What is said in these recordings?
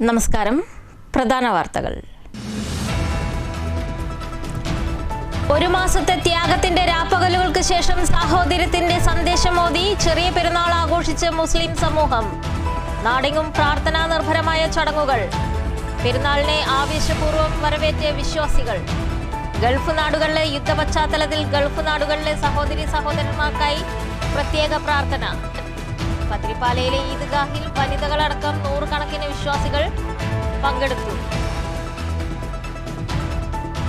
നമസ്കാരം. പ്രധാന വാർത്തകൾ. ഒരു മാസത്തെ ത്യാഗത്തിന്റെ രാപ്പകലുകൾക്ക് ശേഷം സാഹോദര്യത്തിന്റെ സന്ദേശമോദി ചെറിയ പെരുന്നാൾ ആഘോഷിച്ച് മുസ്ലിം സമൂഹം. നാടെങ്ങും പ്രാർത്ഥനാ നിർഭരമായ ചടങ്ങുകൾ. പെരുന്നാളിനെ ആവേശപൂർവ്വം വരവേറ്റ വിശ്വാസികൾ. ഗൾഫ് നാടുകളിലെ യുദ്ധ പശ്ചാത്തലത്തിൽ ഗൾഫ് നാടുകളിലെ സഹോദരി സഹോദരന്മാർക്കായി പ്രത്യേക പ്രാർത്ഥന. പത്തിരിപ്പാലയിലെ ഈദ്ഗാഹിൽ വനിതകളടക്കം നൂറുകണക്കിന് വിശ്വാസികൾ പങ്കെടുത്തു.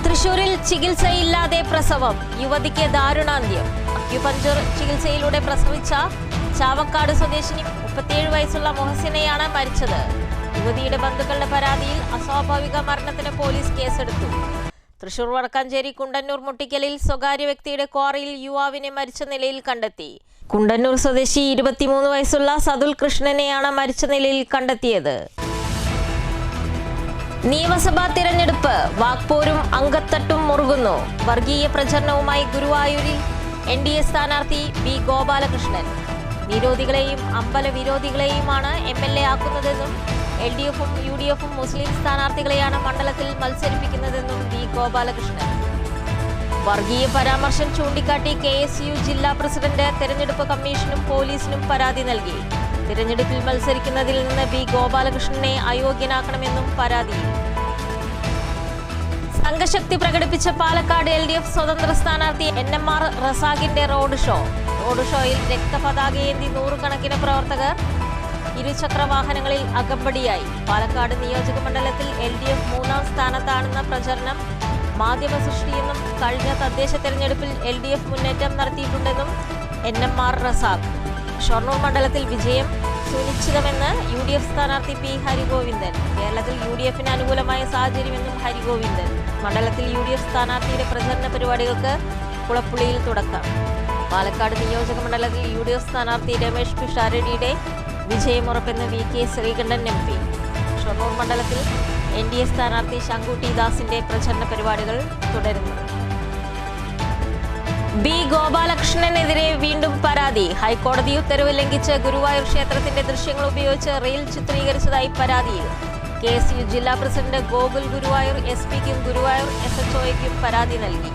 തൃശൂരിൽ ചികിത്സയില്ലാതെ പ്രസവം. യുവതിക്ക് ദാരുണാന്ത്യം. അക്യുപഞ്ചർ ചികിത്സയിലൂടെ പ്രസവിച്ച ചാവക്കാട് സ്വദേശിനി 37 വയസ്സുള്ള മുഹസിനെയാണ് മരിച്ചത്. യുവതിയുടെ ബന്ധുക്കളുടെ പരാതിയിൽ അസ്വാഭാവിക മരണത്തിന് പോലീസ് കേസെടുത്തു. തൃശൂർ വടക്കാഞ്ചേരി കുണ്ടന്നൂർ മുട്ടിക്കലിൽ സ്വകാര്യ വ്യക്തിയുടെ ക്വാറിയിൽ യുവാവിനെ മരിച്ച നിലയിൽ കണ്ടെത്തി. കുണ്ടന്നൂർ സ്വദേശി 23 വയസ്സുള്ള സതുൽ കൃഷ്ണനെയാണ് മരിച്ച നിലയിൽ കണ്ടെത്തിയത്. നിയമസഭാ തിരഞ്ഞെടുപ്പ്. വാക്പോരും അങ്കത്തട്ടും മുറുകുന്നു. വർഗീയ പ്രചരണവുമായി ഗുരുവായൂരിൽ NDA സ്ഥാനാർത്ഥി B. ഗോപാലകൃഷ്ണൻ. നിരോധികളെയും അമ്പലവിരോധികളെയുമാണ് MLA ആക്കുന്നതെന്നും LDF-ഉം UDF-ഉം മുസ്ലിം സ്ഥാനാർത്ഥികളെയാണ് മണ്ഡലത്തിൽ മത്സരിപ്പിക്കുന്നതെന്നും B. ഗോപാലകൃഷ്ണൻ. വർഗീയ പരാമർശം ചൂണ്ടിക്കാട്ടി KSU ജില്ലാ പ്രസിഡന്റ് തെരഞ്ഞെടുപ്പ് കമ്മീഷനും പോലീസിനും പരാതി നൽകി. തിരഞ്ഞെടുപ്പിൽ മത്സരിക്കുന്നതിൽ നിന്ന് B. ഗോപാലകൃഷ്ണനെ അയോഗ്യനാക്കണമെന്നും പരാതിയിൽ. സംഘശക്തി പ്രകടിപ്പിച്ച പാലക്കാട് LDF സ്വതന്ത്ര സ്ഥാനാർത്ഥി NMR റസാഖിന്റെ റോഡ് ഷോയിൽ രക്തപതാകയേന്തി നൂറുകണക്കിന് പ്രവർത്തകർ ഇരുചക്ര വാഹനങ്ങളിൽ അകമ്പടിയായി. പാലക്കാട് നിയോജക മണ്ഡലത്തിൽ LDF 3ാം സ്ഥാനത്താണെന്ന പ്രചരണം മാധ്യമ സൃഷ്ടിയെന്നും കഴിഞ്ഞ തദ്ദേശ തെരഞ്ഞെടുപ്പിൽ LDF മുന്നേറ്റം നടത്തിയിട്ടുണ്ടെന്നും NMR റസാഖ്. ഷൊർണൂർ മണ്ഡലത്തിൽ വിജയം സുനിശ്ചിതമെന്ന് UDF സ്ഥാനാർത്ഥി P. ഹരിഗോവിന്ദൻ. കേരളത്തിൽ UDF-ന് അനുകൂലമായ സാഹചര്യമെന്നും ഹരിഗോവിന്ദൻ. മണ്ഡലത്തിൽ UDF സ്ഥാനാർത്ഥിയുടെ പ്രചരണ പരിപാടികൾക്ക് കുളപ്പുള്ളിയിൽ തുടക്കം. പാലക്കാട് നിയോജക മണ്ഡലത്തിൽ UDF സ്ഥാനാർത്ഥി രമേശ് പിഷാരടിയുടെ വിജയമുറപ്പെന്ന് VK ശ്രീകണ്ഠൻ MP. ഷൊർണൂർ മണ്ഡലത്തിൽ NDA സ്ഥാനാർത്ഥി ശങ്കുട്ടി ദാസിന്റെ പ്രചരണ പരിപാടികൾ തുടരുന്നു. B. ഗോപാലകൃഷ്ണനെതിരെ വീണ്ടും പരാതി. ഹൈക്കോടതി ഉത്തരവ് ലംഘിച്ച് ഗുരുവായൂർ ക്ഷേത്രത്തിന്റെ ദൃശ്യങ്ങൾ ഉപയോഗിച്ച് റീൽ ചിത്രീകരിച്ചതായി പരാതിയിൽ. KSU ജില്ലാ പ്രസിഡന്റ് ഗോകുൽ ഗുരുവായൂർ SP-ക്കും ഗുരുവായൂർ SHO-യ്ക്കും പരാതി നൽകി.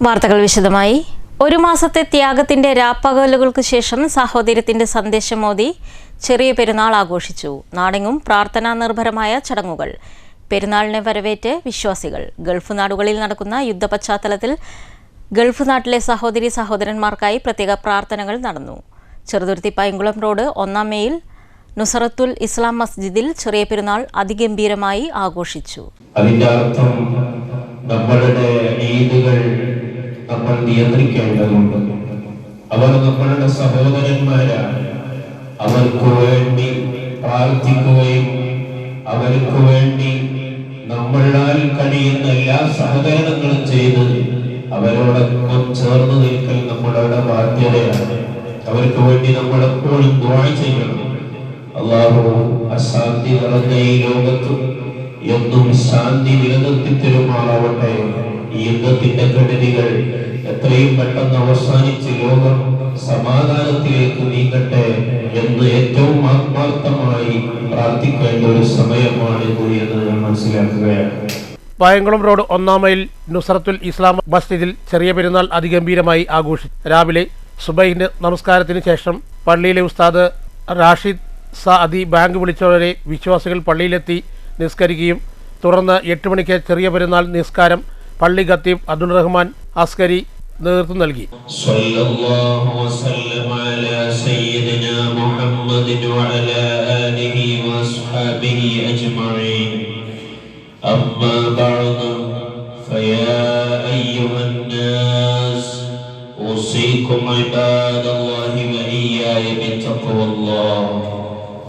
വാർത്തകൾ വിശദമായി. ഒരു മാസത്തെ ത്യാഗത്തിന്റെ രാപ്പകലുകൾക്ക് ശേഷം സാഹോദര്യത്തിന്റെ സന്ദേശമോദി ചെറിയ പെരുന്നാൾ ആഘോഷിച്ചു. നാടെങ്ങും പ്രാർത്ഥനാ നിർഭരമായ ചടങ്ങുകൾ. പെരുന്നാളിനെ വരവേറ്റ് വിശ്വാസികൾ. ഗൾഫ് നാടുകളിൽ നടക്കുന്ന യുദ്ധ പശ്ചാത്തലത്തിൽ ഗൾഫ് നാട്ടിലെ സഹോദരി സഹോദരന്മാർക്കായി പ്രത്യേക പ്രാർത്ഥനകൾ നടന്നു. ചെറുതുരുത്തി പൈങ്കുളം റോഡ് 1-ാം മേയിൽ നുസറത്തുൽ ഇസ്ലാം മസ്ജിദിൽ ചെറിയ പെരുന്നാൾ അതിഗംഭീരമായി ആഘോഷിച്ചു. അതിന്റെ അർത്ഥം നമ്മളുടെ ഈദുകൾ നമ്മൾ നിയന്ത്രിക്കേണ്ടതുണ്ട്. അവർ നമ്മളുടെ സഹോദരന്മാരാണ്. അവർക്ക് വേണ്ടി പ്രാർത്ഥിക്കുകയും അവർക്ക് വേണ്ടി നമ്മളാൽ കഴിയുന്ന എല്ലാ സഹകരണങ്ങളും ചെയ്ത് അവരോടൊപ്പം ചേർന്ന് നിൽക്കൽ നമ്മളുടെ ബാധ്യതയാണ്. അവർക്ക് വേണ്ടി നമ്മൾ എപ്പോഴും ദുആ ചെയ്യണം. അല്ലാഹു അശാന്തി നിറഞ്ഞ ഈ ലോകത്ത് എന്നും ശാന്തി നിലനിർത്തി തരുമാറാവട്ടെ. ഈ യുദ്ധത്തിന്റെ കെടുതികൾ എത്രയും പെട്ടെന്ന് അവസാനിച്ച് ലോകം സമാധാനത്തിലേക്ക് നീങ്ങട്ടെ എന്ന് ഏറ്റവും ആത്മാർത്ഥമായി പ്രാർത്ഥിക്കേണ്ട ഒരു സമയമാണിത് എന്ന് ഞാൻ മനസ്സിലാക്കുകയാണ്. പൈങ്കുളം റോഡ് 1-ാം മൈൽ നുസറത്തുൽ ഇസ്ലാം മസ്ജിദിൽ ചെറിയ പെരുന്നാൾ അതിഗംഭീരമായി ആഘോഷിച്ചു. രാവിലെ സുബൈഹിന്റെ നമസ്കാരത്തിന് ശേഷം പള്ളിയിലെ ഉസ്താദ് റാഷിദ് സഅദി ബാങ്ക് വിളിച്ചവരെ വിശ്വാസികൾ പള്ളിയിലെത്തി നിസ്കരിക്കുകയും തുടർന്ന് 8 മണിക്ക് ചെറിയ പെരുന്നാൾ നിസ്കാരം പള്ളി ഖത്തീബ് അബ്ദുൾ റഹ്മാൻ അസ്കരി നേതൃത്വം നൽകി.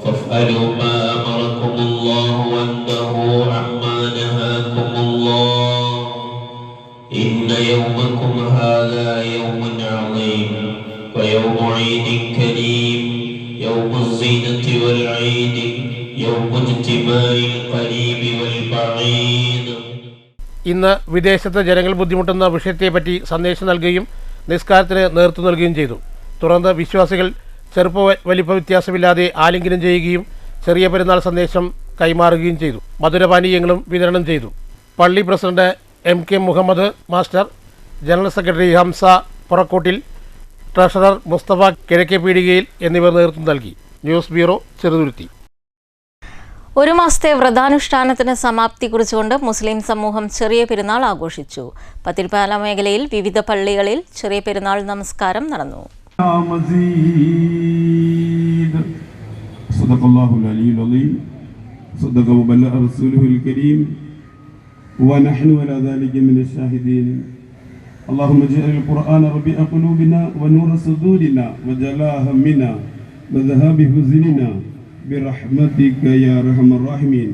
فافعلوا ما أمركم الله وانتهوا عما نهاكم الله إن يومكم هذا يوم عظيم ويوم عيد كريم يوم الزينة والعيد يوم اجتماع القريب والبعيد. ഇന്ന് വിദേശത്തെ ജനങ്ങൾ ബുദ്ധിമുട്ടുന്ന വിഷയത്തെപ്പറ്റി സന്ദേശം നൽകുകയും നിസ്കാരത്തിന് നേതൃത്വം നൽകുകയും ചെയ്തു. തുടർന്ന് വിശ്വാസികൾ ചെറുപ്പ വലിപ്പ വ്യത്യാസമില്ലാതെ ആലിംഗനം ചെയ്യുകയും ചെറിയ പെരുന്നാൾ സന്ദേശം കൈമാറുകയും ചെയ്തു. മധുരപാനീയങ്ങളും വിതരണം ചെയ്തു. പള്ളി president MK Muhammad master, general secretary Hamsa Purakkottil, treasurer Musthafa Kizhakkepeedikayil എന്നിവർ നേതൃത്വം നൽകി. News bureau, Cheruthuruthy. ഒരു മാസത്തെ വ്രതാനുഷ്ഠാനത്തിന് സമാപ്തി കുറിച്ചുകൊണ്ട് മുസ്ലിം സമൂഹം ചെറിയ പെരുന്നാൾ ആഘോഷിച്ചു. പത്തിരിപ്പാല മേഖലയിൽ വിവിധ പള്ളികളിൽ ചെറിയ പെരുന്നാൾ നമസ്കാരം നടന്നു. اللهم اجعل القرآن ربيع قلوبنا ونور صدورنا وجلاء همنا وذهاب حزننا برحمتك يا أرحم الراحمين.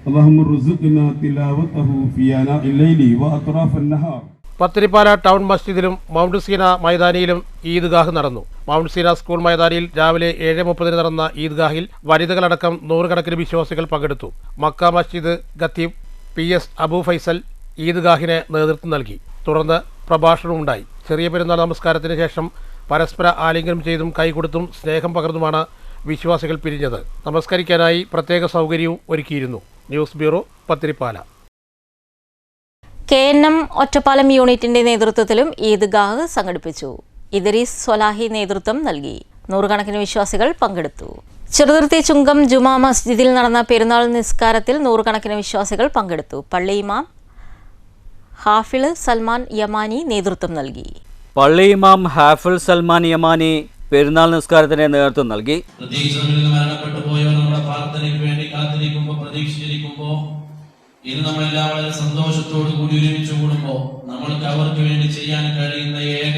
اللهم ارزقنا تلاوته في آناء الليل وأطراف النهار. പത്തിരിപ്പാല ടൗൺ മസ്ജിദിലും മൗണ്ട് സീന മൈതാനിയിലും ഈദ്ഗാഹ് നടന്നു. മൗണ്ട് സീന സ്കൂൾ മൈതാനിയിൽ രാവിലെ 7:30 നടന്ന ഈദ്ഗാഹിൽ വനിതകളടക്കം നൂറുകണക്കിന് വിശ്വാസികൾ പങ്കെടുത്തു. മക്ക മസ്ജിദ് ഖത്തീബ് PS അബു ഫൈസൽ ഈദ്ഗാഹിന് നേതൃത്വം നൽകി. തുടർന്ന് പ്രഭാഷണമുണ്ടായി. ചെറിയ പെരുന്നാൾ നമസ്കാരത്തിന് ശേഷം പരസ്പര ആലിംഗനം ചെയ്തും കൈകൊടുത്തും സ്നേഹം പകർന്നുമാണ് വിശ്വാസികൾ പിരിഞ്ഞത്. നമസ്കരിക്കാനായി പ്രത്യേക സൗകര്യവും ഒരുക്കിയിരുന്നു. News bureau, Pathirippala. KNM Ottapalam യൂണിറ്റിന്റെ നേതൃത്വത്തിലും ഈദ്ഗാഹ് സംഘടിപ്പിച്ചു. ഇദ്രീസ് സ്വലാഹി നേതൃത്വം നൽകി. നൂറുകണക്കിന് വിശ്വാസികൾ പങ്കെടുത്തു. ചെറുതുരുത്തി ചുങ്കം ജുമാ മസ്ജിദിൽ നടന്ന പെരുന്നാൾ നിസ്കാരത്തിൽ നൂറുകണക്കിന് വിശ്വാസികൾ പങ്കെടുത്തു. പള്ളി ഇമാം ഹാഫിൾ സൽമാൻ യമാനി നേതൃത്വം നൽകി. പള്ളി ഇമാം ഹാഫിൾ സൽമാൻ യമാനി പെരുന്നാൾ നിസ്കാരത്തിന് നേതൃത്വം നൽകി. ഇന്ന് നമ്മളെല്ലാം വളരെ സന്തോഷത്തോടു കൂടി ഒരുമിച്ച് കൂടുമ്പോൾ നമ്മൾക്ക് അവർക്ക് വേണ്ടി ചെയ്യാൻ കഴിയുന്ന ഏക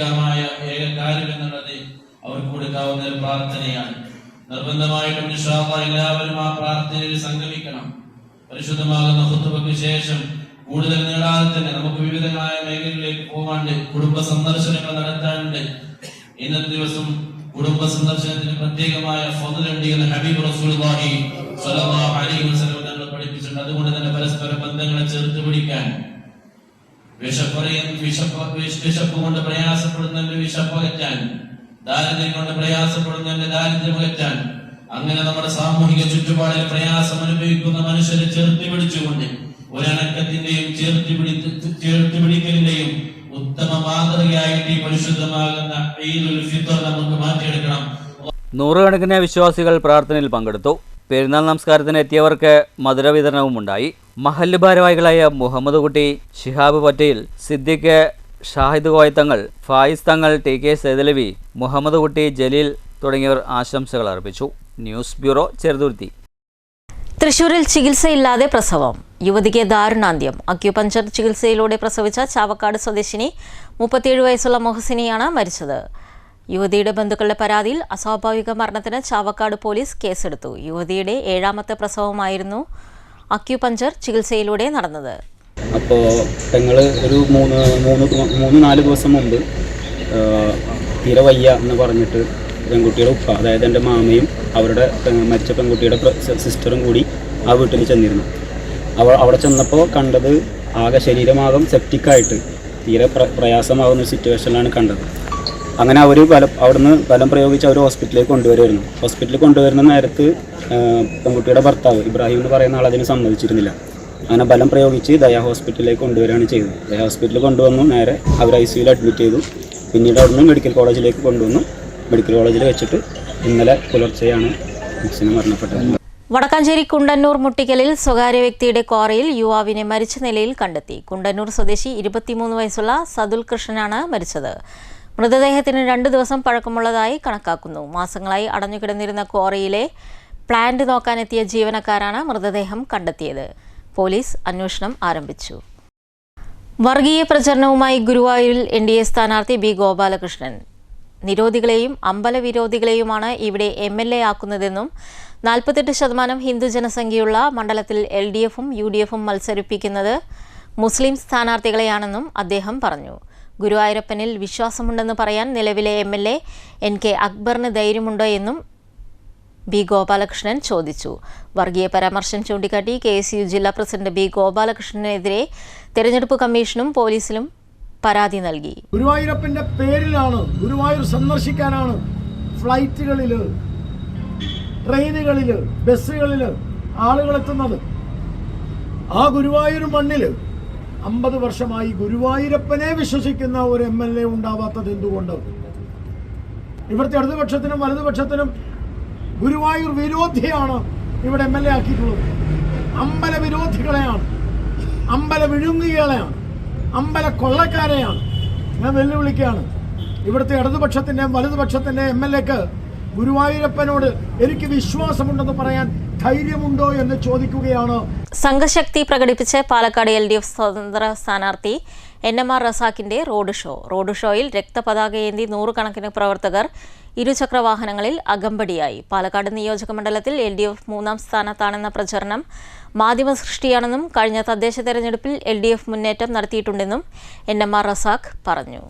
കാര്യം എന്നുള്ളത് അവർക്ക് കൊടുക്കാവുന്ന ഒരു പ്രാർത്ഥനയാണ്. നിർബന്ധമായിട്ടും ഇൻഷാ അല്ലാഹ് എല്ലാവരും ആ പ്രാർത്ഥനയിൽ സംഗമിക്കണം. പരിശുദ്ധമാകുന്ന ഖുത്ബയ്ക്ക് ശേഷം കൂടുതൽ നേടാതെ തന്നെ നമുക്ക് വിവിധങ്ങളായ മേഖലകളിലേക്ക് പോകാണ്ട് കുടുംബ സന്ദർശനങ്ങൾ നടത്താനുണ്ട്. ഇന്നത്തെ ദിവസം കുടുംബ സന്ദർശനത്തിന് പ്രത്യേകമായ ഫضലുണ്ട് എന്ന് ഹബീബ് റസൂലുള്ളാഹി സ്വല്ലല്ലാഹു അലൈഹി വസല്ലം തങ്ങൾ പഠിപ്പിച്ചിട്ടുണ്ട്. അതുകൊണ്ട് തന്നെ പരസ്പര ബന്ധങ്ങളെ ചേർത്ത് പിടിക്കാൻ, വിശപ്പ് കൊണ്ട് പ്രയാസപ്പെടുന്നവന്റെ വിശപ്പകറ്റാൻ, ദാരിദ്ര്യം കൊണ്ട് പ്രയാസപ്പെടുന്നവന്റെ ദാരിദ്ര്യം അകറ്റാൻ, അങ്ങനെ നമ്മുടെ സാമൂഹിക ചുറ്റുപാടിൽ പ്രയാസം അനുഭവിക്കുന്ന മനുഷ്യരെ ചേർത്ത് പിടിച്ചുകൊണ്ട് ഒരണക്കത്തിന്റെയും ചേർത്ത് പിടിക്കലിന്റെയും ഉത്തമ മാതൃകയായിട്ട് ഈ പരിശുദ്ധമാകുന്ന ഈദുൽ ഫിത്ർ നമുക്ക് മാറ്റിയെടുക്കണം. നൂറുകണക്കിന് വിശ്വാസികൾ പ്രാർത്ഥനയിൽ പങ്കെടുത്തു. പെരുന്നാൾ നമസ്കാരത്തിന് എത്തിയവർക്ക് മധുര വിതരണവും ഉണ്ടായി. മഹല്ല് ഭാരവാഹികളായ മുഹമ്മദ് കുട്ടി, ശിഹാബ് പട്ടേൽ, സിദ്ദിഖ്, ഷാഹിദ് കോയത്തങ്ങൾ, ഫായിസ് തങ്ങൾ, TK സൈദലവി, മുഹമ്മദ് കുട്ടി, ജലീൽ തുടങ്ങിയവർ ആശംസകൾ അർപ്പിച്ചു. News bureau, Cheruthuruthy. തൃശൂരിൽ ചികിത്സയില്ലാതെ പ്രസവം. യുവതിക്ക് ദാരുണാന്ത്യം. അക്യുപഞ്ചർ ചികിത്സയിലൂടെ പ്രസവിച്ച ചാവക്കാട് സ്വദേശിനി 37 വയസ്സുള്ള മൊഹസിനിയാണ് മരിച്ചത്. യുവതിയുടെ ബന്ധുക്കളുടെ പരാതിയിൽ അസ്വാഭാവിക മരണത്തിന് ചാവക്കാട് പോലീസ് കേസെടുത്തു. യുവതിയുടെ 7ാമത്തെ പ്രസവമായിരുന്നു അക്യുപഞ്ചർ ചികിത്സയിലൂടെ നടന്നത്. അപ്പോൾ ഞങ്ങൾ ഒരു 3-4 ദിവസം മുമ്പ് തീരെ വയ്യ എന്ന് പറഞ്ഞിട്ട് പെൺകുട്ടിയുടെ ഉപ്പ, അതായത് എൻ്റെ മാമയും അവരുടെ മരിച്ച പെൺകുട്ടിയുടെ സിസ്റ്ററും കൂടി ആ വീട്ടിൽ ചെന്നിരുന്നു. അവിടെ ചെന്നപ്പോൾ കണ്ടത് ആകെ ശരീരമാകം സെപ്റ്റിക്കായിട്ട് തീരെ പ്രയാസമാകുന്ന ഒരു സിറ്റുവേഷനിലാണ് കണ്ടത്. അങ്ങനെ അവർ അവിടുന്ന് ബലം പ്രയോഗിച്ച് അവർ ഹോസ്പിറ്റലിലേക്ക് കൊണ്ടുവരുമായിരുന്നു. ഹോസ്പിറ്റലിൽ കൊണ്ടുവരുന്ന നേരത്ത് പെൺകുട്ടിയുടെ ഭർത്താവ് ഇബ്രാഹിം എന്ന് പറയുന്ന ആൾ അതിന് സമ്മതിച്ചിരുന്നില്ല. അങ്ങനെ ബലം പ്രയോഗിച്ച് ദയാ ഹോസ്പിറ്റലിലേക്ക് കൊണ്ടുവരികയാണ് ചെയ്തത്. ദയാ ഹോസ്പിറ്റലിൽ കൊണ്ടുവന്നു, നേരെ അവർ ICUയിൽ അഡ്മിറ്റ് ചെയ്തു. പിന്നീട് അവിടുന്ന് മെഡിക്കൽ കോളേജിലേക്ക് കൊണ്ടുവന്നു. മെഡിക്കൽ കോളേജിൽ വെച്ചിട്ട് ഇന്നലെ പുലർച്ചെയാണ് മൊഹസിന മരണപ്പെട്ടത്. വടക്കാഞ്ചേരി കുണ്ടന്നൂർ മുട്ടിക്കലിൽ സ്വകാര്യ വ്യക്തിയുടെ ക്വാറിയിൽ യുവാവിനെ മരിച്ച നിലയിൽ കണ്ടെത്തി. കുണ്ടന്നൂർ സ്വദേശി 23 വയസ്സുള്ള സതുൽ കൃഷ്ണനാണ് മരിച്ചത്. മൃതദേഹത്തിന് 2 ദിവസം പഴക്കമുള്ളതായി കണക്കാക്കുന്നു. മാസങ്ങളായി അടഞ്ഞുകിടന്നിരുന്ന ക്വാറിയിലെ പ്ലാന്റ് നോക്കാനെത്തിയ ജീവനക്കാരാണ് മൃതദേഹം കണ്ടെത്തിയത്. പോലീസ് അന്വേഷണം ആരംഭിച്ചു. വർഗീയ പ്രചരണവുമായി ഗുരുവായൂരിൽ NDA സ്ഥാനാർത്ഥി B ഗോപാലകൃഷ്ണൻ. നിരോധികളെയും അമ്പലവിരോധികളെയുമാണ് ഇവിടെ MLA ആക്കുന്നതെന്നും 48% ഹിന്ദു ജനസംഖ്യയുള്ള മണ്ഡലത്തിൽ LDFും UDFും മത്സരിപ്പിക്കുന്നത് മുസ്ലിം സ്ഥാനാർത്ഥികളെയാണെന്നും അദ്ദേഹം പറഞ്ഞു. ഗുരുവായൂരപ്പനിൽ വിശ്വാസമുണ്ടെന്ന് പറയാൻ നിലവിലെ MLA NK അക്ബറിന് ധൈര്യമുണ്ടോ എന്നും B ഗോപാലകൃഷ്ണൻ ചോദിച്ചു. വർഗീയ പരാമർശം ചൂണ്ടിക്കാട്ടി KSU ജില്ലാ പ്രസിഡന്റ് B ഗോപാലകൃഷ്ണനെതിരെ തെരഞ്ഞെടുപ്പ് കമ്മീഷനും പോലീസിലും പരാതി നൽകി. ഗുരുവായൂരപ്പന്റെ പേരിലാണ്, ഗുരുവായൂർ സന്ദർശിക്കാനാണ് ഫ്ലൈറ്റുകളിൽ, ട്രെയിനുകളിൽ, ബസ്സുകളിൽ ആളുകളെത്തുന്നത്. ആ ഗുരുവായൂർ മണ്ണിൽ 50 വർഷമായി ഗുരുവായൂരപ്പനെ വിശ്വസിക്കുന്ന ഒരു MLA ഉണ്ടാവാത്തത് എന്തുകൊണ്ട്? ഇവിടുത്തെ ഇടതുപക്ഷത്തിനും വലതുപക്ഷത്തിനും ഗുരുവായൂർ വിരോധിയാണ് ഇവിടെ MLA ആക്കിയിട്ടുള്ളത്. അമ്പല വിരോധികളെയാണ്, അമ്പല വിഴുങ്ങുകളെയാണ്, അമ്പല കൊള്ളക്കാരെയാണ്. ഞാൻ വെല്ലുവിളിക്കുകയാണ്. ഇവിടുത്തെ ഇടതുപക്ഷത്തിൻ്റെയും വലതുപക്ഷത്തിൻ്റെയും MLAക്ക് ഗുരുവായൂരപ്പനോട് എനിക്ക് വിശ്വാസമുണ്ടെന്ന് പറയാൻ ധൈര്യമുണ്ടോ എന്ന് ചോദിക്കുകയാണ്. സംഘശക്തി പ്രകടിപ്പിച്ച് പാലക്കാട് LDF സ്വതന്ത്ര സ്ഥാനാർത്ഥി NMR റസാഖിന്റെ റോഡ് ഷോയിൽ രക്തപതാകയേന്തി നൂറുകണക്കിന് പ്രവർത്തകർ ഇരുചക്രവാഹനങ്ങളിൽ അകമ്പടിയായി. പാലക്കാട് നിയോജക മണ്ഡലത്തിൽ LDF 3ാം സ്ഥാനത്താണെന്ന പ്രചരണം മാധ്യമ സൃഷ്ടിയാണെന്നും കഴിഞ്ഞ തദ്ദേശ തെരഞ്ഞെടുപ്പിൽ LDF മുന്നേറ്റം നടത്തിയിട്ടുണ്ടെന്നും NMR റസാഖ് പറഞ്ഞു.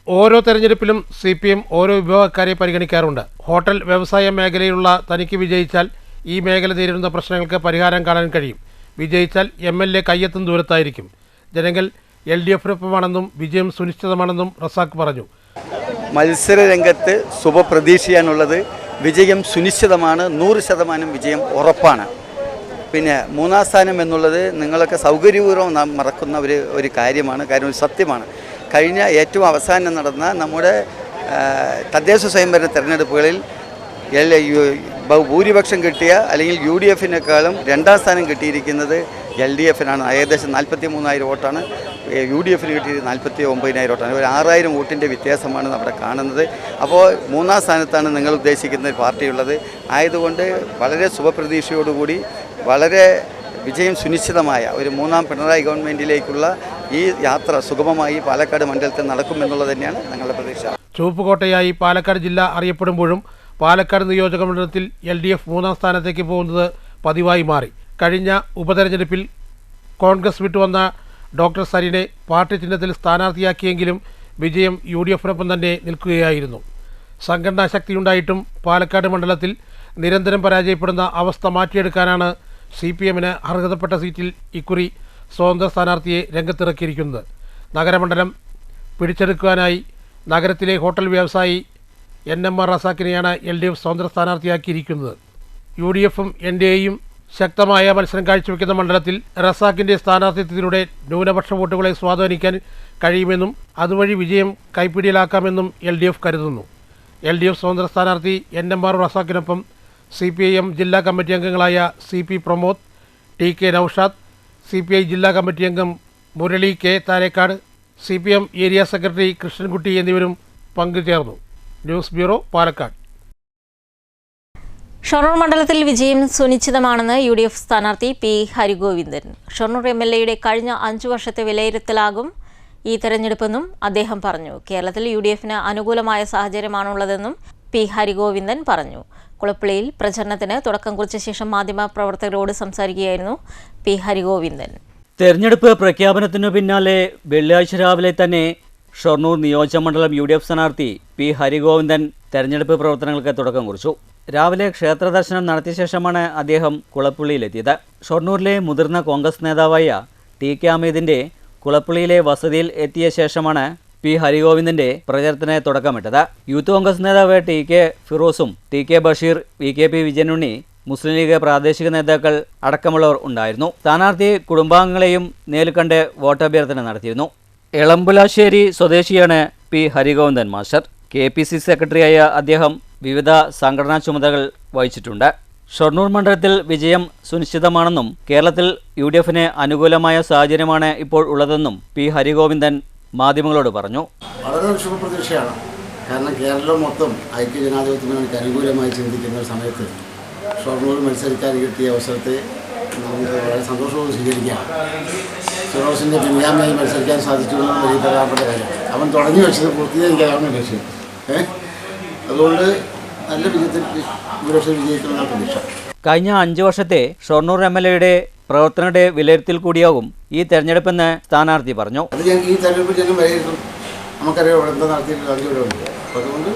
ഓരോ തെരഞ്ഞെടുപ്പിലും CPM ഓരോ വിഭാഗക്കാരെ പരിഗണിക്കാറുണ്ട്. ഹോട്ടൽ വ്യവസായ മേഖലയിലുള്ള തനിക്ക് വിജയിച്ചാൽ ഈ മേഖല നേരിടുന്ന പ്രശ്നങ്ങൾക്ക് പരിഹാരം കാണാൻ കഴിയും. വിജയിച്ചാൽ MLA കയ്യെത്തും ദൂരത്തായിരിക്കും. ജനങ്ങൾ LDFനൊപ്പമാണെന്നും വിജയം സുനിശ്ചിതമാണെന്നും റസാഖ് പറഞ്ഞു. മത്സര രംഗത്ത് ശുഭപ്രതീക്ഷയാണുള്ളത്. വിജയം സുനിശ്ചിതമാണ്, 100% വിജയം ഉറപ്പാണ്. പിന്നെ 3ാം സ്ഥാനം എന്നുള്ളത് നിങ്ങളൊക്കെ സൗകര്യപൂർവ്വം നാം മറക്കുന്ന ഒരു കാര്യമാണ്, കാര്യം ഒരു സത്യമാണ്. കഴിഞ്ഞ ഏറ്റവും അവസാനം നടന്ന നമ്മുടെ തദ്ദേശ സ്വയംഭരണ തെരഞ്ഞെടുപ്പുകളിൽ ഭൂരിപക്ഷം കിട്ടിയ അല്ലെങ്കിൽ UDFനേക്കാളും 2ാം സ്ഥാനം കിട്ടിയിരിക്കുന്നത് LDFനാണ്. ഏകദേശം 43,000 വോട്ടാണ്. UDFന് കിട്ടിയത് 49,000 വോട്ടാണ്. ഒരു 6,000 വോട്ടിൻ്റെ വ്യത്യാസമാണ് അവിടെ കാണുന്നത്. അപ്പോൾ 3ാം സ്ഥാനത്താണ് നിങ്ങൾ ഉദ്ദേശിക്കുന്ന ഒരു പാർട്ടിയുള്ളത്. ആയതുകൊണ്ട് വളരെ ശുഭപ്രതീക്ഷയോടുകൂടി വളരെ വിജയം സുനിശ്ചിതമായ ഒരു 3ാം പിണറായി ഗവൺമെൻറ്റിലേക്കുള്ള ഈ യാത്ര സുഗമമായി പാലക്കാട് മണ്ഡലത്തിൽ നടക്കുമെന്നുള്ളത് തന്നെയാണ് ഞങ്ങളുടെ പ്രതീക്ഷ. ചുവപ്പുകോട്ടയായി പാലക്കാട് ജില്ല അറിയപ്പെടുമ്പോഴും പാലക്കാട് നിയോജക മണ്ഡലത്തിൽ LDF 3ാം സ്ഥാനത്തേക്ക് പോകുന്നത് പതിവായി മാറി. കഴിഞ്ഞ ഉപതെരഞ്ഞെടുപ്പിൽ കോൺഗ്രസ് വിട്ടുവന്ന ഡോക്ടർ സരിനെ പാർട്ടി ചിഹ്നത്തിൽ സ്ഥാനാർത്ഥിയാക്കിയെങ്കിലും വിജയം UDFനൊപ്പം തന്നെ നിൽക്കുകയായിരുന്നു. സംഘടനാ ശക്തിയുണ്ടായിട്ടും പാലക്കാട് മണ്ഡലത്തിൽ നിരന്തരം പരാജയപ്പെടുന്ന അവസ്ഥ മാറ്റിയെടുക്കാനാണ് CPMന് അർഹതപ്പെട്ട സീറ്റിൽ ഇക്കുറി സ്വതന്ത്ര സ്ഥാനാർത്ഥിയെ രംഗത്തിറക്കിയിരിക്കുന്നത്. നഗരമണ്ഡലം പിടിച്ചെടുക്കാനായി നഗരത്തിലെ ഹോട്ടൽ വ്യവസായി NMR റസാഖിനെയാണ് LDF സ്വതന്ത്ര സ്ഥാനാർത്ഥിയാക്കിയിരിക്കുന്നത്. UDFും NDAയും ശക്തമായ മത്സരം കാഴ്ചവെക്കുന്ന മണ്ഡലത്തിൽ റസാഖിൻ്റെ സ്ഥാനാർത്ഥിത്വത്തിലൂടെ ന്യൂനപക്ഷ വോട്ടുകളെ സ്വാധീനിക്കാൻ കഴിയുമെന്നും അതുവഴി വിജയം കൈപ്പിടിയിലാക്കാമെന്നും LDF കരുതുന്നു. LDF സ്വതന്ത്ര സ്ഥാനാർത്ഥി NMR റസാഖിനൊപ്പം CPIM ജില്ലാ കമ്മിറ്റി അംഗങ്ങളായ CP Pramod, TK Naushad, CPI ജില്ലാ കമ്മിറ്റി അംഗം Murali K Tharekkad, CPM area secretary Krishnankutty എന്നിവരും പങ്കുചേർന്നു. News bureau, Palakkad. ഷൊർണൂർ മണ്ഡലത്തിൽ വിജയം സുനിശ്ചിതമാണെന്ന് UDF സ്ഥാനാർത്ഥി P ഹരിഗോവിന്ദൻ. ഷൊർണൂർ MLAയുടെ കഴിഞ്ഞ 5 വർഷത്തെ വിലയിരുത്തലാകും ഈ തെരഞ്ഞെടുപ്പെന്നും അദ്ദേഹം പറഞ്ഞു. കേരളത്തിൽ UDFന് അനുകൂലമായ സാഹചര്യമാണുള്ളതെന്നും P ഹരിഗോവിന്ദൻ പറഞ്ഞു. കുളപ്പള്ളിയിൽ പ്രചരണത്തിന് തുടക്കം കുറിച്ച ശേഷം മാധ്യമപ്രവർത്തകരോട് സംസാരിക്കുകയായിരുന്നു P ഹരിഗോവിന്ദൻ. തെരഞ്ഞെടുപ്പ് പ്രഖ്യാപനത്തിനു പിന്നാലെ വെള്ളിയാഴ്ച രാവിലെ തന്നെ ഷൊർണൂർ നിയോജകമണ്ഡലം UDF സ്ഥാനാർത്ഥി P ഹരിഗോവിന്ദൻ തെരഞ്ഞെടുപ്പ് പ്രവർത്തനങ്ങൾക്ക് തുടക്കം കുറിച്ചു. രാവിലെ ക്ഷേത്ര ദർശനം നടത്തിയ ശേഷമാണ് അദ്ദേഹം കുളപ്പള്ളിയിലെത്തിയത്. ഷൊർണൂരിലെ മുതിർന്ന കോൺഗ്രസ് നേതാവായ TK അമീദിൻ്റെ കുളപ്പള്ളിയിലെ വസതിയിൽ എത്തിയ ശേഷമാണ് P ഹരിഗോവിന്ദൻ്റെ പ്രചരണത്തിന് തുടക്കമിട്ടത്. യൂത്ത് കോൺഗ്രസ് നേതാവ് TK ഫിറോസും TK Basheer, VKP Vijayanunni, Muslim League പ്രാദേശിക നേതാക്കൾ അടക്കമുള്ളവർ ഉണ്ടായിരുന്നു. സ്ഥാനാർത്ഥി കുടുംബാംഗങ്ങളെയും നേരിൽ കണ്ട് വോട്ടഭ്യർത്ഥന നടത്തിയിരുന്നു. എളമ്പുലാശ്ശേരി സ്വദേശിയാണ് P ഹരിഗോവിന്ദൻ മാസ്റ്റർ. KPCC സെക്രട്ടറിയായ അദ്ദേഹം വിവിധ സംഘടനാ ചുമതലകൾ വഹിച്ചിട്ടുണ്ട്. ഷൊർണൂർ മണ്ഡലത്തിൽ വിജയം സുനിശ്ചിതമാണെന്നും കേരളത്തിൽ UDFന് അനുകൂലമായ സാഹചര്യമാണ് ഇപ്പോൾ ഉള്ളതെന്നും P ഹരിഗോവിന്ദൻ മാധ്യമങ്ങളോട് പറഞ്ഞു. വളരെ ശുഭപ്രതീക്ഷയാണ്. കാരണം കേരളം മൊത്തം ഐക്യജനാധിപത്യ മുന്നണിക്ക് അനുകൂലമായി ചിന്തിക്കുന്ന ഒരു സമയത്ത് ഷൊർണൂർ മത്സരിക്കാൻ കിട്ടിയ അവസരത്തെ നമുക്ക് വളരെ സന്തോഷവും സ്വീകരിക്കുകയാണ്. ഫിറോസിൻ്റെ പിൻഗാമിയായി മത്സരിക്കാൻ സാധിച്ചു എന്ന വലിയ പ്രധാനപ്പെട്ട കാര്യമാണ്. അവൻ തുടങ്ങി വെച്ചത് പൂർത്തീകരിക്കാനാണ് ലക്ഷ്യം. അതുകൊണ്ട് നല്ല വിജയത്തിൽ വിജയിക്കുന്ന പ്രതീക്ഷ. കഴിഞ്ഞ 5 വർഷത്തെ ഷൊർണൂർ MLAയുടെ പ്രവർത്തനങ്ങളുടെ വിലയിരുത്തൽ കൂടിയാകും ഈ തെരഞ്ഞെടുപ്പെന്ന് സ്ഥാനാർത്ഥി പറഞ്ഞു. അത് ഈ തെരഞ്ഞെടുപ്പ് ജനം വിലയിരുത്തും. നമുക്കറിയാം ഇവിടെ എന്താ നടത്തിയിട്ടുള്ള 5 കൊല്ലമുണ്ട്. അപ്പോൾ അതുകൊണ്ട്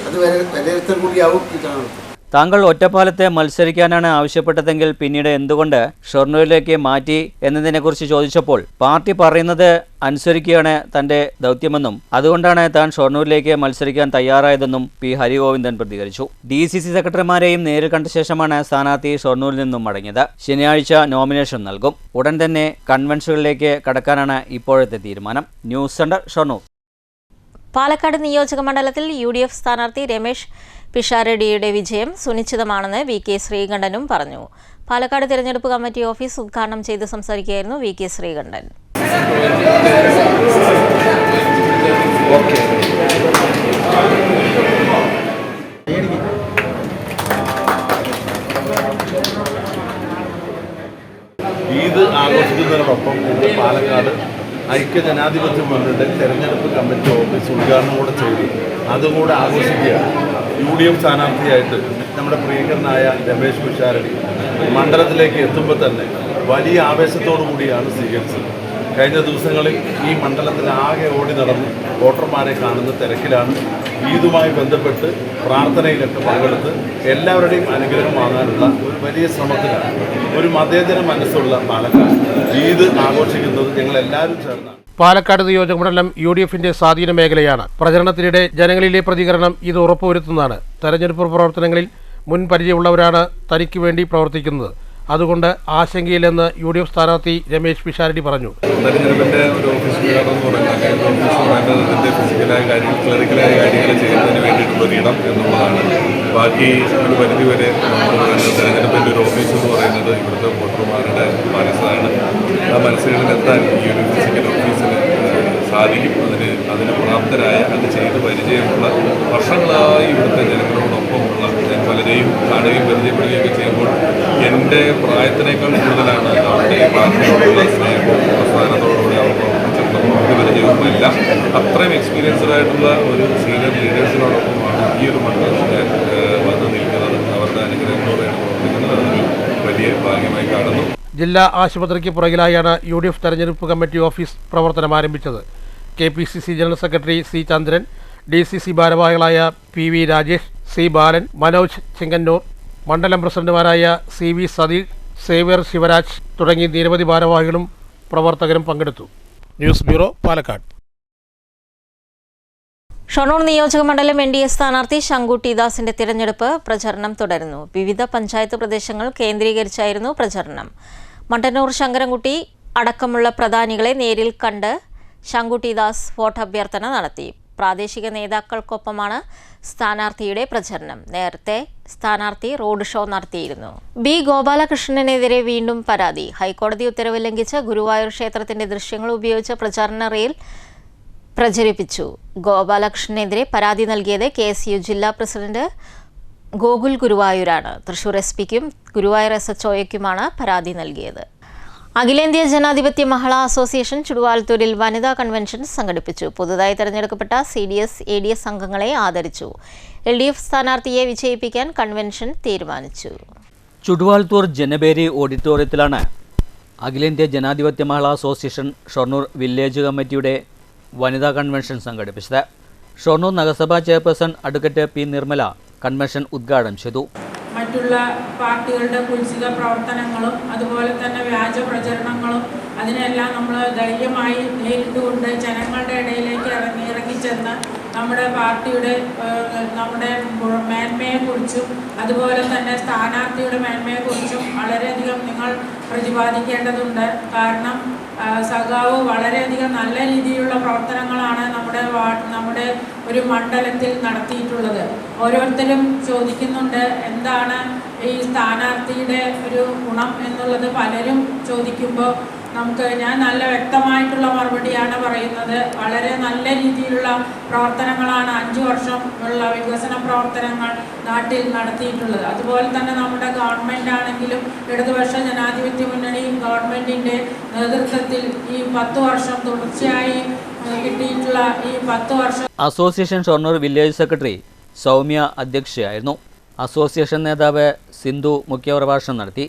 അത് വിലയിരുത്തൽ കൂടിയാവും ഈ തെരഞ്ഞെടുപ്പ്. താങ്കൾ ഒറ്റപ്പാലത്തെ മത്സരിക്കാനാണ് ആവശ്യപ്പെട്ടതെങ്കിൽ പിന്നീട് എന്തുകൊണ്ട് ഷൊർണൂരിലേക്ക് മാറ്റി എന്നതിനെക്കുറിച്ച് ചോദിച്ചപ്പോൾ പാർട്ടി പറയുന്നത് അനുസരിക്കുകയാണ് തന്റെ ദൗത്യമെന്നും അതുകൊണ്ടാണ് താൻ ഷൊർണൂരിലേക്ക് മത്സരിക്കാൻ തയ്യാറായതെന്നും പി ഹരിഗോവിന്ദൻ പ്രതികരിച്ചു. DCC സെക്രട്ടറിമാരെയും നേരിൽ കണ്ട ശേഷമാണ് സ്ഥാനാർത്ഥി ഷൊർണൂരിൽ നിന്നും മടങ്ങിയത്. ശനിയാഴ്ച നോമിനേഷൻ നൽകും. ഉടൻ തന്നെ കൺവെൻഷനുകളിലേക്ക് കടക്കാനാണ് ഇപ്പോഴത്തെ തീരുമാനം. News centre, Shoranur. പാലക്കാട് നിയോജക മണ്ഡലത്തിൽ UDF സ്ഥാനാർത്ഥി രമേശ് പിഷാരടിയുടെ വിജയം സുനിശ്ചിതമാണെന്ന് VK ശ്രീകണ്ഠനും പറഞ്ഞു. പാലക്കാട് തിരഞ്ഞെടുപ്പ് കമ്മിറ്റി ഓഫീസ് ഉദ്ഘാടനം ചെയ്ത് സംസാരിക്കുകയായിരുന്നു VK ശ്രീകണ്ഠൻ. ഈദ് ആഘോഷിക്കുന്നതിനോടൊപ്പം ഇന്ന് പാലക്കാട് ഐക്യജനാധിപത്യ മുന്നണിയുടെ തെരഞ്ഞെടുപ്പ് കമ്മിറ്റി ഓഫീസ് ഉദ്ഘാടനം കൂടെ ചെയ്തു. അതും കൂടെ ആഘോഷിക്കുകയാണ്. UDF സ്ഥാനാർത്ഥിയായിട്ട് നമ്മുടെ പ്രിയങ്കരനായ രമേശ് പിഷാരടി മണ്ഡലത്തിലേക്ക് എത്തുമ്പോൾ തന്നെ വലിയ ആവേശത്തോടു കൂടിയാണ് സ്വീകരിച്ചത്. കഴിഞ്ഞ ദിവസങ്ങളിൽ ഈ മണ്ഡലത്തിൽ ആകെ ഓടി നടന്ന് വോട്ടർമാരെ കാണുന്ന തിരക്കിലാണ്. ഈദുമായി ബന്ധപ്പെട്ട് പ്രാർത്ഥനയിലൊക്കെ പങ്കെടുത്ത് എല്ലാവരുടെയും അനുഗ്രഹം വാങ്ങാനുള്ള ഒരു വലിയ ശ്രമത്തിലാണ്. ഒരു മതേതര മനസ്സുള്ള പാലക്കാട് ഈദ് ആഘോഷിക്കുന്നത് ഞങ്ങളെല്ലാവരും ചേർന്നാണ്. പാലക്കാട് നിയോജകമണ്ഡലം UDFന്റെ സ്വാധീന മേഖലയാണ്. പ്രചരണത്തിനിടെ ജനങ്ങളിലെ പ്രതികരണം ഇത് ഉറപ്പുവരുത്തുന്നതാണ്. തെരഞ്ഞെടുപ്പ് പ്രവർത്തനങ്ങളിൽ മുൻ പരിചയമുള്ളവരാണ് തനിക്ക് വേണ്ടി പ്രവർത്തിക്കുന്നത്. അതുകൊണ്ട് ആശങ്കയില്ലെന്ന് UDF സ്ഥാനാർത്ഥി രമേശ് പിഷാരടി പറഞ്ഞു. തെരഞ്ഞെടുപ്പിൻ്റെ ഒരു ഓഫീസ് ഉദ്ഘാടനം എന്ന് പറയുന്നത് ഓഫീസ് പറയുന്നതിൻ്റെ ഫിസിക്കലായ കാര്യങ്ങൾ ക്ലറിക്കലായ കാര്യങ്ങൾ ചെയ്യുന്നതിന് വേണ്ടിയിട്ടുള്ളൊരു ഇടം എന്നുള്ളതാണ്. ബാക്കി ഒരു പരിധിവരെ തെരഞ്ഞെടുപ്പിൻ്റെ ഒരു ഓഫീസ് എന്ന് പറയുന്നത് ഇവിടുത്തെ വോട്ടർമാരുടെ മനസ്സാണ്. ആ മനസ്സുകളിലെത്താൻ ഈ ഒരു ഫിസിക്കൽ ഓഫീസിന് സാധിക്കും. അതിന് പ്രാപ്തരായ അത് ചെയ്ത് പരിചയമുള്ള വർഷങ്ങളായി ഇവിടുത്തെ ജനങ്ങളോടൊപ്പമുള്ള ഞാൻ പലരെയും കാണുകയും പരിചയപ്പെടുകയൊക്കെ ചെയ്യുമ്പോൾ എൻ്റെ പ്രായത്തിനേക്കാൾ കൂടുതലാണ് അവരുടെ പാർട്ടിയോടുള്ള സ്നേഹവും പ്രസ്ഥാനത്തോടുകൂടി അവർ പ്രവർത്തിച്ചിട്ടുള്ള പരിചയവും എല്ലാം അത്രയും എക്സ്പീരിയൻസ്ഡ് ആയിട്ടുള്ള ഒരു സീനിയർ ലീഡേഴ്സിനോടൊപ്പമാണ് ഈ ഒരു മണ്ഡലത്തിൽ വന്ന് നിൽക്കുന്നത്. അവരുടെ അനുഗ്രഹങ്ങളോടെയാണ് പ്രവർത്തിക്കുന്നത്. അതൊരു വലിയ ഭാഗ്യമായി കാണുന്നു. ജില്ലാ ആശുപത്രിക്ക് പുറകിലായാണ് UDF തെരഞ്ഞെടുപ്പ് കമ്മിറ്റി ഓഫീസ് പ്രവർത്തനം ആരംഭിച്ചത്. KPCC ജനറൽ സെക്രട്ടറി C ചന്ദ്രൻ, DCC ഭാരവാഹികളായ PV രാജേഷ്, C ബാലൻ, മനോജ് ചെങ്ങന്നൂർ, മണ്ഡലം പ്രസിഡന്റുമാരായ CV സതീഷ്, സേവ്യർ ശിവരാജ് തുടങ്ങി നിരവധി ഭാരവാഹികളും പ്രവർത്തകരും പങ്കെടുത്തു. News bureau, Palakkad. ഷൊർണൂർ നിയോജക മണ്ഡലം NDA സ്ഥാനാർത്ഥി ശങ്കുട്ടി ദാസിന്റെ തിരഞ്ഞെടുപ്പ് പ്രചരണം തുടരുന്നു. വിവിധ പഞ്ചായത്ത് പ്രദേശങ്ങൾ കേന്ദ്രീകരിച്ചായിരുന്നു പ്രചരണം. മട്ടന്നൂർ ശങ്കരൻകുട്ടി അടക്കമുള്ള പ്രധാനികളെ നേരിൽ കണ്ട് ശങ്കുട്ടി ദാസ് വോട്ടഭ്യർത്ഥന നടത്തി. പ്രാദേശിക നേതാക്കൾക്കൊപ്പമാണ് സ്ഥാനാർത്ഥിയുടെ പ്രചരണം. നേരത്തെ സ്ഥാനാർത്ഥി റോഡ് ഷോ നടത്തിയിരുന്നു. B ഗോപാലകൃഷ്ണനെതിരെ വീണ്ടും പരാതി. ഹൈക്കോടതി ഉത്തരവ് ലംഘിച്ച ഗുരുവായൂർ ക്ഷേത്രത്തിന്റെ ദൃശ്യങ്ങൾ ഉപയോഗിച്ച് പ്രചാരണ റീൽ പ്രചരിപ്പിച്ചു. ഗോപാലകൃഷ്ണനെതിരെ പരാതി നൽകിയത് KSU ജില്ലാ പ്രസിഡന്റ് ഗോകുൽ ഗുരുവായൂരാണ്. തൃശൂർ SPക്കും ഗുരുവായൂർ SHOയ്ക്കുമാണ് പരാതി നൽകിയത്. അഖിലേന്ത്യാ ജനാധിപത്യ മഹിളാ അസോസിയേഷൻ ചുടുവാൽത്തൂരിൽ വനിതാ കൺവെൻഷൻ സംഘടിപ്പിച്ചു. പുതുതായി തെരഞ്ഞെടുക്കപ്പെട്ട CDS ADS അംഗങ്ങളെ ആദരിച്ചു. LDF സ്ഥാനാർത്ഥിയെ വിജയിപ്പിക്കാൻ കൺവെൻഷൻ തീരുമാനിച്ചു. ചുടുവാൽത്തൂർ ജനബേരി ഓഡിറ്റോറിയത്തിലാണ് അഖിലേന്ത്യാ ജനാധിപത്യ മഹിളാ അസോസിയേഷൻ ഷൊർണൂർ വില്ലേജ് കമ്മിറ്റിയുടെ വനിതാ കൺവെൻഷൻ സംഘടിപ്പിച്ചത്. ഷൊർണൂർ നഗരസഭാ chairperson advocate P Nirmala convention ഉദ്ഘാടനം ചെയ്തു. മറ്റുള്ള പാർട്ടികളുടെ കുൽസിത പ്രവർത്തനങ്ങളും അതുപോലെ തന്നെ വ്യാജ പ്രചരണങ്ങളും അതിനെല്ലാം നമ്മൾ ധൈര്യമായി നേരിട്ടുകൊണ്ട് ജനങ്ങളുടെ ഇടയിലേക്ക് ഇറങ്ങിച്ചെന്ന് നമ്മുടെ പാർട്ടിയുടെ നമ്മുടെ മേന്മയെക്കുറിച്ചും അതുപോലെ തന്നെ സ്ഥാനാർത്ഥിയുടെ മേന്മയെക്കുറിച്ചും വളരെയധികം നിങ്ങൾ പ്രതിപാദിക്കേണ്ടതുണ്ട്. കാരണം സഖാവ് വളരെയധികം നല്ല രീതിയിലുള്ള പ്രവർത്തനങ്ങളാണ് നമ്മുടെ ഒരു മണ്ഡലത്തിൽ നടത്തിയിട്ടുള്ളത്. ഓരോരുത്തരും ചോദിക്കുന്നുണ്ട് എന്താണ് ഈ സ്ഥാനാർത്ഥിയുടെ ഒരു ഗുണം എന്നുള്ളത്. പലരും ചോദിക്കുമ്പോൾ ഞാൻ നല്ല വ്യക്തമായിട്ടുള്ള മറുപടിയാണ് പറയുന്നത്. വളരെ നല്ല രീതിയിലുള്ള പ്രവർത്തനങ്ങളാണ് 5 വർഷം ഉള്ള വികസന പ്രവർത്തനങ്ങൾ നാട്ടിൽ നടത്തിയിട്ടുള്ളത്. അതുപോലെ തന്നെ നമ്മുടെ ഗവൺമെൻറ് ആണെങ്കിലും ഇടതുപക്ഷ ജനാധിപത്യ മുന്നണി ഗവൺമെൻറ്റിൻ്റെ നേതൃത്വത്തിൽ ഈ 10 വർഷം തുടർച്ചയായി കിട്ടിയിട്ടുള്ള ഈ 10 വർഷം. Association Shoranur village secretary Soumya അധ്യക്ഷയായിരുന്നു. അസോസിയേഷൻ നേതാവ് സിന്ധു മുഖ്യപ്രഭാഷണം നടത്തി.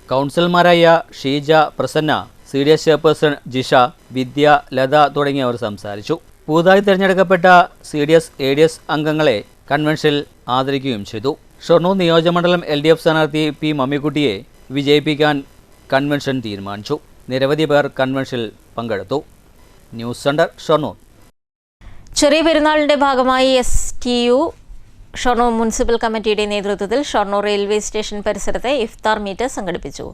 കൗൺസിലർമാരായ ഷീജ, പ്രസന്ന, CDS ചെയർപേഴ്സൺ ജിഷ, വിദ്യ, ലത തുടങ്ങിയവർ സംസാരിച്ചു. പുതുതായി തിരഞ്ഞെടുക്കപ്പെട്ട CDS ADS അംഗങ്ങളെ കൺവെൻഷനിൽ ആദരിക്കുകയും ചെയ്തു. ഷൊർണൂർ നിയോജകമണ്ഡലം LDF സ്ഥാനാർത്ഥി പി മമ്മിക്കുട്ടിയെ വിജയിപ്പിക്കാൻ കൺവെൻഷൻ തീരുമാനിച്ചു. നിരവധി പേർ കൺവെൻഷനിൽ പങ്കെടുത്തു. News centre Shoranur. ചെറിയ പെരുന്നാളിന്റെ ഭാഗമായി STU ഷൊർണൂർ മുനിസിപ്പൽ കമ്മിറ്റിയുടെ നേതൃത്വത്തിൽ ഷൊർണൂർ റെയിൽവേ സ്റ്റേഷൻ പരിസരത്തെ ഇഫ്താർ മീറ്റ് സംഘടിപ്പിച്ചു.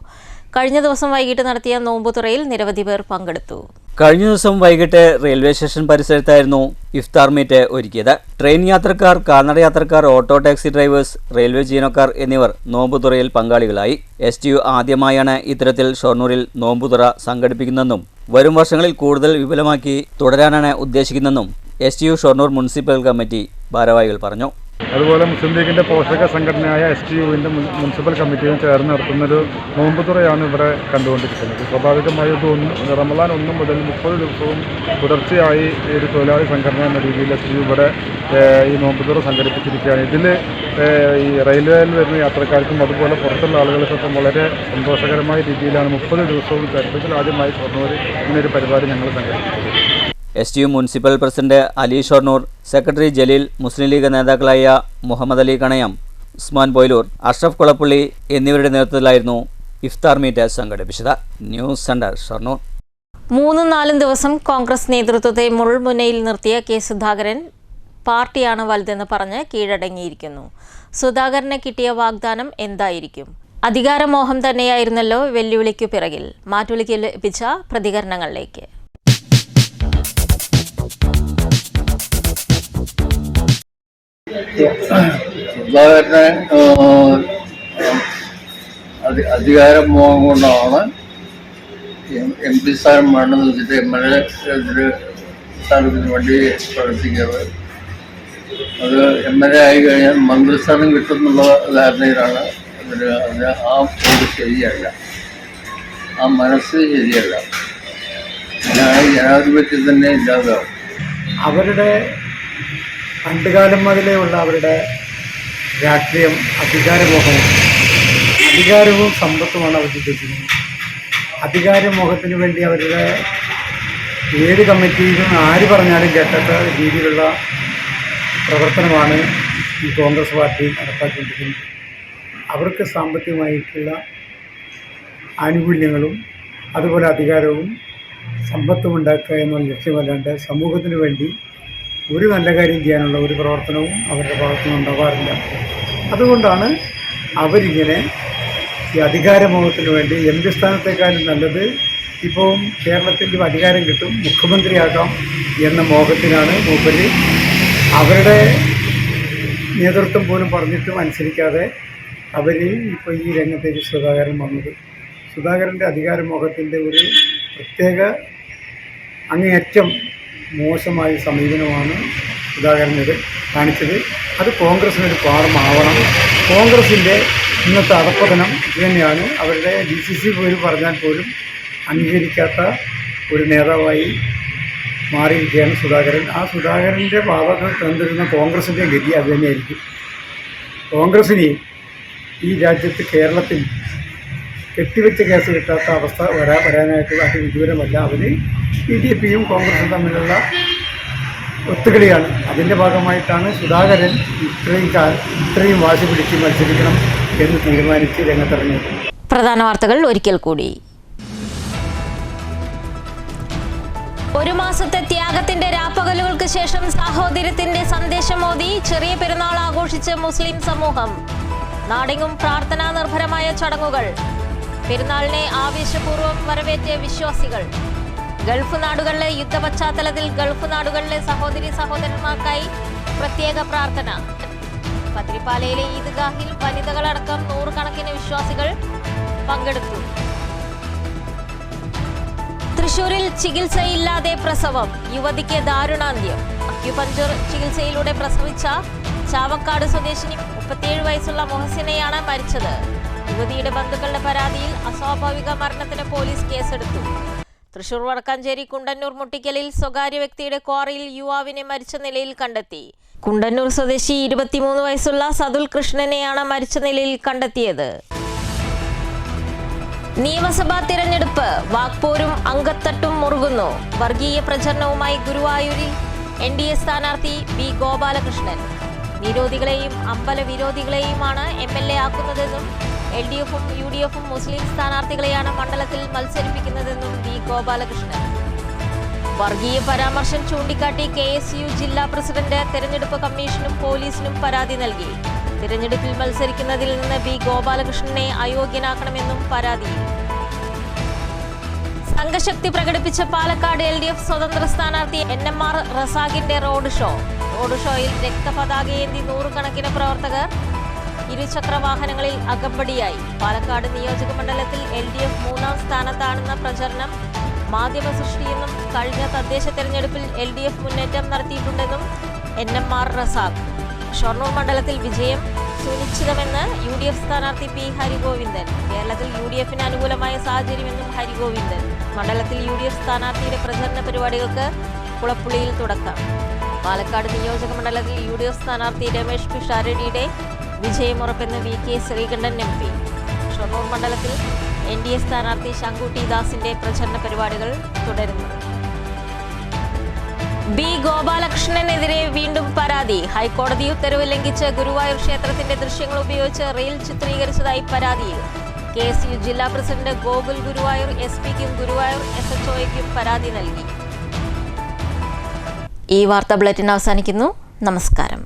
കഴിഞ്ഞ ദിവസം വൈകിട്ട് നടത്തിയ നോമ്പുതുറയിൽ നിരവധി പേർ പങ്കെടുത്തു. കഴിഞ്ഞ ദിവസം വൈകിട്ട് റെയിൽവേ സ്റ്റേഷൻ പരിസരത്തായിരുന്നു ഇഫ്താർ മീറ്റ് ഒരുക്കിയത്. ട്രെയിൻ യാത്രക്കാർ, കാൽനട യാത്രക്കാർ, ഓട്ടോ ടാക്സി ഡ്രൈവേഴ്സ്, റെയിൽവേ ജീവനക്കാർ എന്നിവർ നോമ്പുതുറയിൽ പങ്കാളികളായി. STU ആദ്യമായാണ് ഇത്തരത്തിൽ ഷൊർണൂരിൽ നോമ്പുതുറ സംഘടിപ്പിക്കുന്നതെന്നും വരും വർഷങ്ങളിൽ കൂടുതൽ വിപുലമാക്കി തുടരാനാണ് ഉദ്ദേശിക്കുന്നതെന്നും STU ഷൊർണൂർ മുനിസിപ്പൽ കമ്മിറ്റി ഭാരവാഹികൾ പറഞ്ഞു. അതുപോലെ മുസ്ലിം ലീഗിൻ്റെ പോഷക സംഘടനയായ STUവിൻ്റെ മുനിസിപ്പൽ കമ്മിറ്റിയും ചേർന്ന് നടത്തുന്നൊരു നോമ്പുതുറയാണ് ഇവിടെ കണ്ടുകൊണ്ടിരിക്കുന്നത്. സ്വാഭാവികമായി ഇത് റമദാൻ 1 മുതൽ 30 ദിവസവും തുടർച്ചയായി ഒരു തൊഴിലാളി സംഘടന എന്ന രീതിയിൽ STU ഇവിടെ ഈ നോമ്പുതുറ സംഘടിപ്പിച്ചിരിക്കുകയാണ്. ഇതിൽ ഈ റെയിൽവേയിൽ വരുന്ന യാത്രക്കാർക്കും അതുപോലെ പുറത്തുള്ള ആളുകൾക്കൊക്കെ വളരെ സന്തോഷകരമായ രീതിയിലാണ് 30 ദിവസവും ചരിത്രത്തിൽ ആദ്യമായി ഷൊർണൂർ ഇങ്ങനൊരു പരിപാടി ഞങ്ങൾ സംഘടിപ്പിച്ചത്. STU municipal president Ali Shoranur, secretary Jaleel, Muslim League നേതാക്കളായ മുഹമ്മദ് അലി കണയം, ഉസ്മാൻ ബോയ്ലൂർ, അഷ്റഫ് കുളപ്പള്ളി എന്നിവരുടെ നേതൃത്വത്തിലായിരുന്നു ഇഫ്താർ മീറ്റ് സംഘടിപ്പിച്ചത്. News centre Shoranur. 3-4 ദിവസം കോൺഗ്രസ് നേതൃത്വത്തെ മുൾമുനയിൽ നിർത്തിയ കെ സുധാകരൻ പാർട്ടിയാണ് വലുതെന്ന് പറഞ്ഞ് കീഴടങ്ങിയിരിക്കുന്നു. സുധാകരന് കിട്ടിയ വാഗ്ദാനം എന്തായിരിക്കും? അധികാരമോഹം തന്നെയായിരുന്നല്ലോ വെല്ലുവിളിക്കു പിറകിൽ. മാറ്റുവിളിക്ക് ലഭിച്ച പ്രതികരണങ്ങളിലേക്ക്. സുധാകരനെ അധികാരമോഹം കൊണ്ടാണ് MP സ്ഥാനം വേണമെന്ന് വെച്ചിട്ട് MLA സ്ഥാനത്തിന് വേണ്ടി പ്രവർത്തിക്കുന്നത്. അത് MLA ആയി കഴിഞ്ഞാൽ മന്ത്രിസ്ഥാനം കിട്ടുന്നുള്ള ധാരണയിലാണ് അത്. ആ പോക്ക് ശരിയല്ല, ആ മനസ്സ് ശരിയല്ല. ജനാധിപത്യം തന്നെ ഇല്ലാതാവും. അവരുടെ പണ്ടുകാലം മുതലേ ഉള്ള അവരുടെ രാഷ്ട്രീയം അധികാരമോഹവും അധികാരവും സമ്പത്തുമാണ് അവർ ചിന്തിക്കുന്നത്. അധികാരമോഹത്തിന് വേണ്ടി അവരുടെ ഏത് കമ്മിറ്റിയിലും ആര് പറഞ്ഞാലും കേൾക്കാത്ത രീതിയിലുള്ള പ്രവർത്തനമാണ് ഈ കോൺഗ്രസ് പാർട്ടി നടപ്പാക്കിക്കൊണ്ടിരിക്കുന്നത്. അവർക്ക് സാമ്പത്തികമായിട്ടുള്ള ആനുകൂല്യങ്ങളും അതുപോലെ അധികാരവും സമ്പത്തും ഉണ്ടാക്കുക എന്നുള്ള ലക്ഷ്യമല്ലാണ്ട് സമൂഹത്തിന് വേണ്ടി ഒരു നല്ല കാര്യം ചെയ്യാനുള്ള ഒരു പ്രവർത്തനവും അവരുടെ ഭാഗത്തുനിന്ന് ഉണ്ടാവാറില്ല. അതുകൊണ്ടാണ് അവരിങ്ങനെ ഈ അധികാരമോഹത്തിന് വേണ്ടി MP സ്ഥാനത്തേക്കാളും നല്ലത് ഇപ്പം കേരളത്തിൽ അധികാരം കിട്ടും, മുഖ്യമന്ത്രിയാക്കാം എന്ന മോഹത്തിനാണ് മൂപ്പര് അവരുടെ നേതൃത്വം പോലും പറഞ്ഞിട്ടും അനുസരിക്കാതെ അവർ ഇപ്പോൾ ഈ രംഗത്തേക്ക് സുധാകരൻ വന്നത്. സുധാകരൻ്റെ അധികാരമോഹത്തിൻ്റെ ഒരു പ്രത്യേക അങ്ങേയറ്റം മോശമായ സമീപനമാണ് സുധാകരനത് കാണിച്ചത്. അത് കോൺഗ്രസിനൊരു പാഠമാവണം. കോൺഗ്രസിൻ്റെ ഇന്നത്തെ അധപ്പതനം ഇത് തന്നെയാണ്. അവരുടെ DCC പോലും പറഞ്ഞാൽ പോലും അംഗീകരിക്കാത്ത ഒരു നേതാവായി മാറിയിരിക്കുകയാണ് സുധാകരൻ. ആ സുധാകരൻ്റെ ഭാഗത്ത് തന്നിരുന്ന കോൺഗ്രസിൻ്റെ ഗതി അത് തന്നെയായിരിക്കും. കോൺഗ്രസിന് ഈ രാജ്യത്ത് കേരളത്തിൽ കെട്ടിവെച്ച കേസ് കിട്ടാത്ത അവസ്ഥ വരാനായിട്ട് അത് വിദൂരമല്ല. അവർ PDPയും കോൺഗ്രസും തമ്മിലുള്ള ഒത്തുകളിയാണ്. അതിൻ്റെ ഭാഗമായിട്ടാണ് സുധാകരൻ ഇത്രയും വാശി പിടിച്ച് മത്സരിക്കണം എന്ന് തീരുമാനിച്ച് രംഗത്തിറങ്ങിയത്. പ്രധാന വാർത്തകൾ ഒരിക്കൽ കൂടി. ഒരു മാസത്തെ ത്യാഗത്തിന്റെ രാപ്പകലുകൾക്ക് ശേഷം സാഹോദര്യത്തിന്റെ സന്ദേശമോദി ചെറിയ പെരുന്നാൾ ആഘോഷിച്ച് മുസ്ലിം സമൂഹം. നാടെങ്ങും പ്രാർത്ഥനാ നിർഭരമായ ചടങ്ങുകൾ. പെരുന്നാളിനെ ആവേശപൂർവ്വം വരവേറ്റ വിശ്വാസികൾ. ഗൾഫ് നാടുകളിലെ യുദ്ധ പശ്ചാത്തലത്തിൽ ഗൾഫ് നാടുകളിലെ സഹോദരി സഹോദരന്മാർക്കായി പ്രത്യേക പ്രാർത്ഥന. പത്തിരിപ്പാലയിലെ ഈദ്ഗാഹിൽ വനിതകളടക്കം 100 കണക്കിന് വിശ്വാസികൾ പങ്കെടുത്തു. തൃശൂരിൽ ചികിത്സയില്ലാതെ പ്രസവം. യുവതിക്ക് ദാരുണാന്ത്യം. അക്യുപഞ്ചർ ചികിത്സയിലൂടെ പ്രസവിച്ച ചാവക്കാട് സ്വദേശിനി 37 വയസ്സുള്ള മൊഹസിനെയാണ് മരിച്ചത്. യുവതിയുടെ ബന്ധുക്കളുടെ പരാതിയിൽ അസ്വാഭാവിക മരണത്തിന് പോലീസ് കേസെടുത്തു. തൃശൂർ വടക്കാഞ്ചേരി കുണ്ടന്നൂർ മുട്ടിക്കലിൽ സ്വകാര്യ വ്യക്തിയുടെ ക്വാറിയിൽ യുവാവിനെ മരിച്ച നിലയിൽ കണ്ടെത്തി. കുണ്ടന്നൂർ സ്വദേശി 23 വയസ്സുള്ള സതുൽ കൃഷ്ണനെയാണ് മരിച്ച നിലയിൽ കണ്ടെത്തിയത്. നിയമസഭാ തിരഞ്ഞെടുപ്പ്. വാക്പോരും അങ്കത്തട്ടും മുറുകുന്നു. വർഗീയ പ്രചരണവുമായി ഗുരുവായൂരിൽ NDA സ്ഥാനാർത്ഥി B. ഗോപാലകൃഷ്ണൻ. നിരോധികളെയും അമ്പലവിരോധികളെയുമാണ് MLA ആക്കുന്നതെന്നും LDFും UDFും മുസ്ലിം സ്ഥാനാർത്ഥികളെയാണ് മണ്ഡലത്തിൽ മത്സരിപ്പിക്കുന്നതെന്നും വി ഗോപാലകൃഷ്ണൻ. വർഗീയ പരാമർശം ചൂണ്ടിക്കാട്ടി KSU ജില്ലാ പ്രസിഡന്റ് തെരഞ്ഞെടുപ്പ് കമ്മീഷനും പോലീസിനും പരാതി നൽകി. തിരഞ്ഞെടുപ്പിൽ മത്സരിക്കുന്നതിൽ നിന്ന് വി ഗോപാലകൃഷ്ണനെ അയോഗ്യനാക്കണമെന്നും പരാതിയിൽ. സംഘശക്തി പ്രകടിപ്പിച്ച പാലക്കാട് LDF സ്വതന്ത്ര സ്ഥാനാർത്ഥി NMR റസാഖിന്റെ റോഡ് ഷോയിൽ രക്തപതാകയേന്തി നൂറുകണക്കിന് പ്രവർത്തകർ ഇരുചക്ര വാഹനങ്ങളിൽ അകമ്പടിയായി. പാലക്കാട് നിയോജക മണ്ഡലത്തിൽ LDF 3ാം സ്ഥാനത്താണെന്ന പ്രചരണം മാധ്യമ സൃഷ്ടിയെന്നും കഴിഞ്ഞ തദ്ദേശ തെരഞ്ഞെടുപ്പിൽ LDF മുന്നേറ്റം നടത്തിയിട്ടുണ്ടെന്നും NMR റസാഖ്. ഷൊർണൂർ മണ്ഡലത്തിൽ വിജയം സുനിശ്ചിതമെന്ന് UDF സ്ഥാനാർത്ഥി P. ഹരിഗോവിന്ദൻ. കേരളത്തിൽ UDFന് അനുകൂലമായ സാഹചര്യമെന്നും ഹരിഗോവിന്ദൻ. മണ്ഡലത്തിൽ UDF സ്ഥാനാർത്ഥിയുടെ പ്രചരണ പരിപാടികൾക്ക് കുളപ്പുള്ളിയിൽ തുടക്കം. പാലക്കാട് നിയോജക മണ്ഡലത്തിൽ UDF സ്ഥാനാർത്ഥി രമേശ് പിഷാരടിയുടെ വിജയമുറപ്പെന്ന് VK ശ്രീകണ്ഠൻ MP. ഷൊർണൂർ മണ്ഡലത്തിൽ NDA സ്ഥാനാർത്ഥി ശങ്കുട്ടി ദാസിന്റെ പ്രചരണ പരിപാടികൾ തുടരുന്നു. ബി ഗോപാലകൃഷ്ണനെതിരെ വീണ്ടും പരാതി. ഹൈക്കോടതി ഉത്തരവ് ലംഘിച്ച് ഗുരുവായൂർ ക്ഷേത്രത്തിന്റെ ദൃശ്യങ്ങൾ ഉപയോഗിച്ച് റീൽ ചിത്രീകരിച്ചതായി പരാതിയിൽ. KSU ജില്ലാ പ്രസിഡന്റ് ഗോകുൽ ഗുരുവായൂർ SP-ക്കും ഗുരുവായൂർ SHO-യ്ക്കും പരാതി നൽകി. ഈ വാർത്താ ബുള്ളറ്റിൻ അവസാനിക്കുന്നു. നമസ്കാരം.